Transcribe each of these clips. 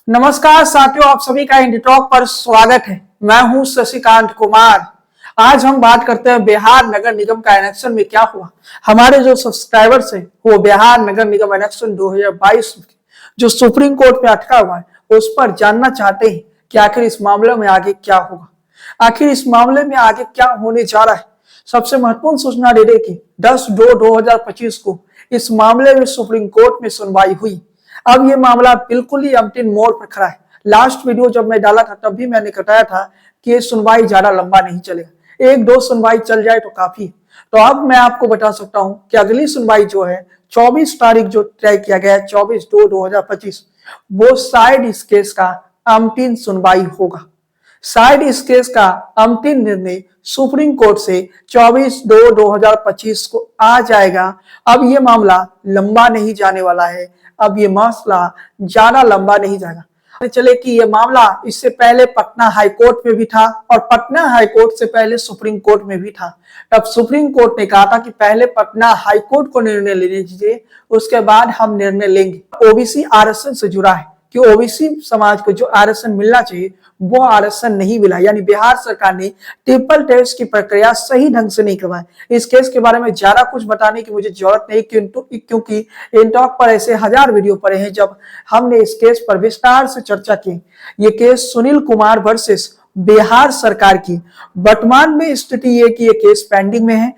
नमस्कार साथियों, आप सभी का इंडी टॉक पर स्वागत है। मैं हूं शशिकांत कुमार। आज हम बात करते हैं बिहार नगर निगम का इलेक्शन में क्या हुआ। हमारे जो सब्सक्राइबर्स हैं वो बिहार नगर निगम इलेक्शन 2022 जो सुप्रीम कोर्ट में अटका हुआ है उस पर जानना चाहते हैं कि आखिर इस मामले में आगे क्या होगा, आखिर इस मामले में आगे क्या होने जा रहा है। सबसे महत्वपूर्ण सूचना दे दें कि 10/2/2025 को इस मामले में सुप्रीम कोर्ट में सुनवाई हुई। अब ये मामला बिल्कुल ही अंतिम मोड़ पर खड़ा है। लास्ट वीडियो जब मैं डाला था तब भी मैंने बताया था कि ये सुनवाई ज्यादा लंबा नहीं चलेगा, 1-2 सुनवाई चल जाए तो काफी। तो अब मैं आपको बता सकता हूं कि अगली सुनवाई जो है 24 तारीख जो तय किया गया है 24/2/2025 वो शायद इस केस का अंतिम सुनवाई होगा। शायद इस केस का अंतिम निर्णय सुप्रीम कोर्ट से 24/2/2025 को आ जाएगा। अब ये मामला लंबा नहीं जाने वाला है, अब ये मसला ज्यादा लंबा नहीं जाएगा। चले कि ये मामला इससे पहले पटना हाई कोर्ट में भी था और पटना हाई कोर्ट से पहले सुप्रीम कोर्ट में भी था। तब सुप्रीम कोर्ट ने कहा था कि पहले पटना हाई कोर्ट को निर्णय ले लीजिए, उसके बाद हम निर्णय लेंगे। ओबीसी आरक्षण से जुड़ा है कि ओबीसी समाज को जो आरक्षण मिलना चाहिए वो आरक्षण नहीं मिला, यानी बिहार सरकार ने ट्रिपल टेस्ट की प्रक्रिया सही ढंग से नहीं करवाई। इस केस के बारे में ज्यादा कुछ बताने की मुझे जरूरत नहीं, क्योंकि इन टॉक पर ऐसे 1000 वीडियो पड़े हैं जब हमने इस केस पर विस्तार से चर्चा की। ये केस सुनील कुमार वर्सेस बिहार सरकार की वर्तमान में स्थिति ये कि ये केस पेंडिंग में है।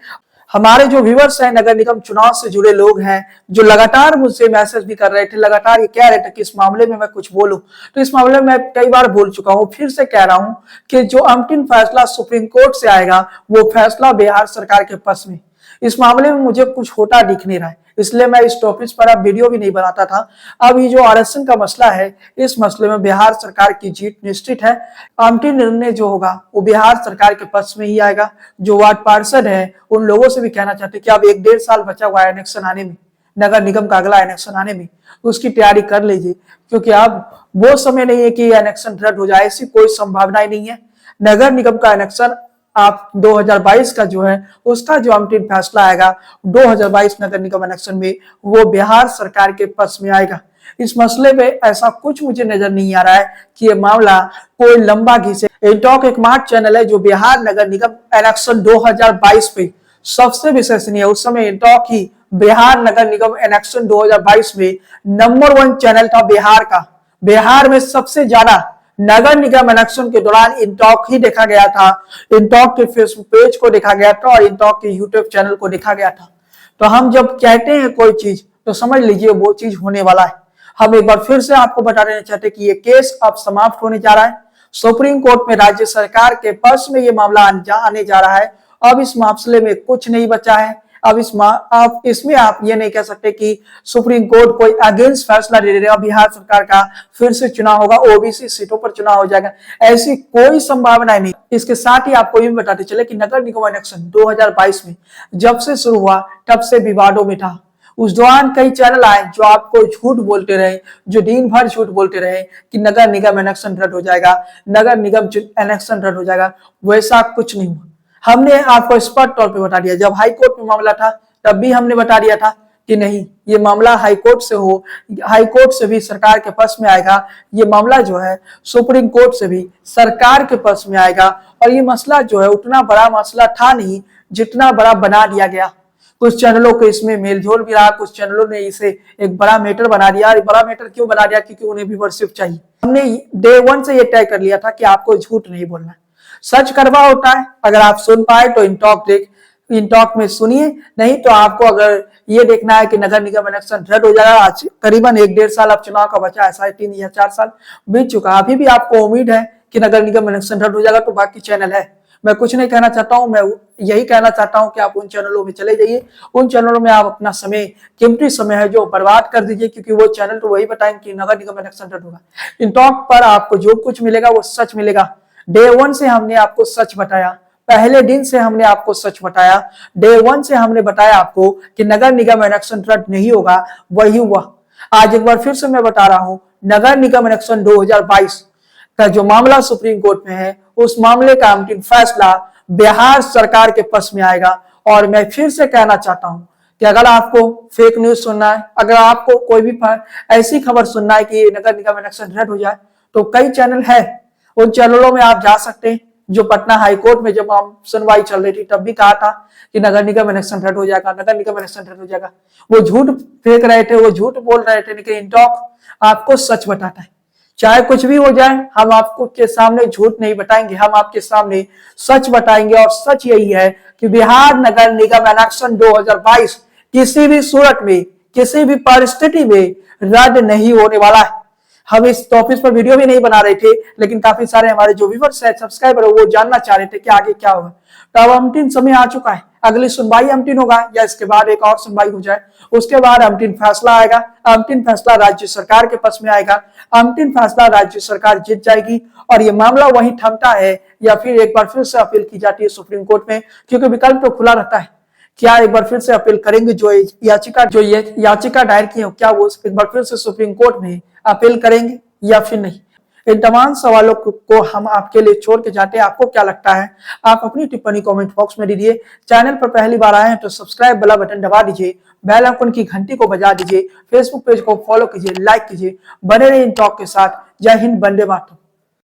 हमारे जो व्यूअर्स हैं, नगर निगम चुनाव से जुड़े लोग हैं, जो लगातार मुझसे मैसेज भी कर रहे थे, लगातार ये कह रहे थे कि इस मामले में मैं कुछ बोलूं, तो इस मामले में मैं कई बार बोल चुका हूं, फिर से कह रहा हूं कि जो अंतिम फैसला सुप्रीम कोर्ट से आएगा वो फैसला बिहार सरकार के पक्ष में। इस मामले में मुझे कुछ होता दिख नहीं रहा है, इसलिए मैं इस टॉपिक पर अब वीडियो भी नहीं बनाता था। अब ये जो आरक्षण का मसला है, इस मसले में बिहार सरकार की जीत निश्चित है। अंतिम निर्णय जो होगा वो बिहार सरकार के पक्ष में ही आएगा। जो वार्ड पार्षद है उन लोगों से भी कहना चाहते हैं कि अब 1-1.5 साल बचा हुआ है इलेक्शन आने में, नगर निगम का अगला इलेक्शन आने में, तो उसकी तैयारी कर लीजिए, क्योंकि अब वो समय नहीं है कि इलेक्शन रद्द हो जाए, ऐसी कोई संभावना ही नहीं है। नगर निगम का इलेक्शन आप 2022 का जो है उसका जो अंतिम फैसला आएगा 2022 नगर निगम इलेक्शन में वो बिहार सरकार के पक्ष में आएगा। इस मसले में ऐसा कुछ मुझे नजर नहीं आ रहा है कि ये मामला कोई लंबा घिसे। इंटॉक एकमात्र चैनल है जो बिहार नगर निगम इलेक्शन 2022 पे सबसे विश्वसनीय है। उस समय इंटॉक ही बिहार नगर निगम इलेक्शन 2022 में नंबर 1 चैनल था बिहार का। बिहार में सबसे ज्यादा नगर निगम इलेक्शन के दौरान इंटॉक ही देखा गया था, इंटॉक के फेसबुक पेज को देखा गया था और इंटॉक के यूट्यूब चैनल को देखा गया था। तो हम जब कहते हैं कोई चीज तो समझ लीजिए वो चीज होने वाला है। हम एक बार फिर से आपको बता देना चाहते कि ये केस अब समाप्त होने जा रहा है। सुप्रीम कोर्ट में राज्य सरकार के पक्ष में ये मामला आने जा रहा है। अब इस मामले में कुछ नहीं बचा है। अब इसमें आप ये नहीं कह सकते कि सुप्रीम कोर्ट कोई अगेंस्ट फैसला ले लेगा, बिहार सरकार का फिर से चुनाव होगा, ओबीसी सीटों पर चुनाव हो जाएगा, ऐसी कोई संभावना नहीं। इसके साथ ही आपको ये भी बताते चले कि नगर निगम इलेक्शन 2022 में जब से शुरू हुआ तब से विवादों में था। उस दौरान कई चैनल आए जो आपको झूठ बोलते रहे, जो दिन भर झूठ बोलते रहे कि नगर निगम इलेक्शन रद्द हो जाएगा, नगर निगम इलेक्शन रद्द हो जाएगा। वैसा कुछ नहीं हुआ। हमने आपको स्पष्ट तौर पे बता दिया। जब हाई कोर्ट में मामला था तब भी हमने बता दिया था कि नहीं, ये मामला हाई कोर्ट से हो, हाई कोर्ट से भी सरकार के पक्ष में आएगा, ये मामला जो है सुप्रीम कोर्ट से भी सरकार के पक्ष में आएगा। और ये मसला जो है उतना बड़ा मसला था नहीं जितना बड़ा बना दिया गया। कुछ चैनलों को इसमें मेलजोल भी रहा, कुछ चैनलों ने इसे एक बड़ा मैटर बना दिया। बड़ा मैटर क्यों बना दिया? क्योंकि उन्हें व्यूअरशिप चाहिए। हमने डे 1 से ये तय कर लिया था कि आपको झूठ नहीं बोलना, सच करवा होता है। अगर आप सुन पाए तो इंटॉक में सुनिए, नहीं तो आपको अगर ये देखना है कि नगर निगम इलेक्शन रद्द हो जाएगा, आज करीबन 1-1.5 साल अब चुनाव का बचा है, 3.5 या 4 साल बीत चुका, अभी भी आपको उम्मीद है कि नगर निगम इलेक्शन रद्द हो जाएगा, तो बाकी चैनल है। मैं कुछ नहीं कहना चाहता हूं, मैं यही कहना चाहता हूं कि आप उन चैनलों में चले जाइए। उन चैनलों में आप अपना समय, कीमती समय है जो बर्बाद कर दीजिए, क्योंकि वो चैनल तो वही बताएंगे कि नगर निगम इलेक्शन रद्द होगा। इंटॉक पर आपको जो कुछ मिलेगा वो सच मिलेगा। डे 1 से हमने आपको सच बताया, पहले दिन से हमने आपको सच बताया। डे 1 से हमने बताया आपको कि नगर निगम इलेक्शन रद्द नहीं होगा, वही हुआ। आज एक बार फिर से मैं बता रहा हूं, नगर निगम इलेक्शन 2022 का जो मामला सुप्रीम कोर्ट में है, उस मामले का अंतिम फैसला बिहार सरकार के पक्ष में आएगा। और मैं फिर से कहना चाहता हूं कि अगर आपको फेक न्यूज सुनना है, अगर आपको कोई भी ऐसी खबर सुनना है कि नगर निगम इलेक्शन रद्द हो जाए, तो कई चैनल है, उन चैनलों में आप जा सकते हैं। जो पटना हाईकोर्ट में जब हम सुनवाई चल रही थी तब भी कहा था कि नगर निगम इलेक्शन रद्द हो जाएगा, नगर निगम इलेक्शन रद्द हो जाएगा। वो झूठ फेंक रहे थे, वो झूठ बोल रहे थे, लेकिन इंटॉक आपको सच बताता है। चाहे कुछ भी हो जाए, हम आपको के सामने झूठ नहीं बताएंगे, हम आपके सामने सच बताएंगे। और सच यही है कि बिहार नगर निगम इलेक्शन 2022 किसी भी सूरत में, किसी भी परिस्थिति में रद्द नहीं होने वाला है। हम इस टॉपिक पर वीडियो भी नहीं बना रहे थे, लेकिन काफी सारे हमारे जो व्यूअर्स है, सब्सक्राइबर है, वो जानना चाह रहे थे कि आगे क्या होगा। तो अब अंतिम समय आ चुका है, अगली सुनवाई अंतिम होगा या इसके बाद एक और सुनवाई हो जाए, उसके बाद अंतिम फैसला आएगा। अंतिम फैसला राज्य सरकार के पक्ष में आएगा, अंतिम फैसला राज्य सरकार जीत जाएगी और ये मामला वहीं थमता है या फिर एक बार फिर से अपील की जाती है सुप्रीम कोर्ट में, क्योंकि विकल्प तो खुला रहता है। क्या एक बार फिर से अपील करेंगे, जो याचिका दायर की है, क्या वो एक बार फिर से सुप्रीम कोर्ट में अपील करेंगे या फिर नहीं? इन तमाम सवालों को हम आपके लिए छोड़ के जाते हैं। आपको क्या लगता है? आप अपनी टिप्पणी कमेंट बॉक्स में दीजिए। चैनल पर पहली बार आए हैं तो सब्सक्राइब वाला बटन दबा दीजिए, बेल आइकन की घंटी को बजा दीजिए, फेसबुक पेज को फॉलो कीजिए, लाइक कीजिए। बने रहिए इन टॉक के साथ। जय हिंद, वंदे मातरम।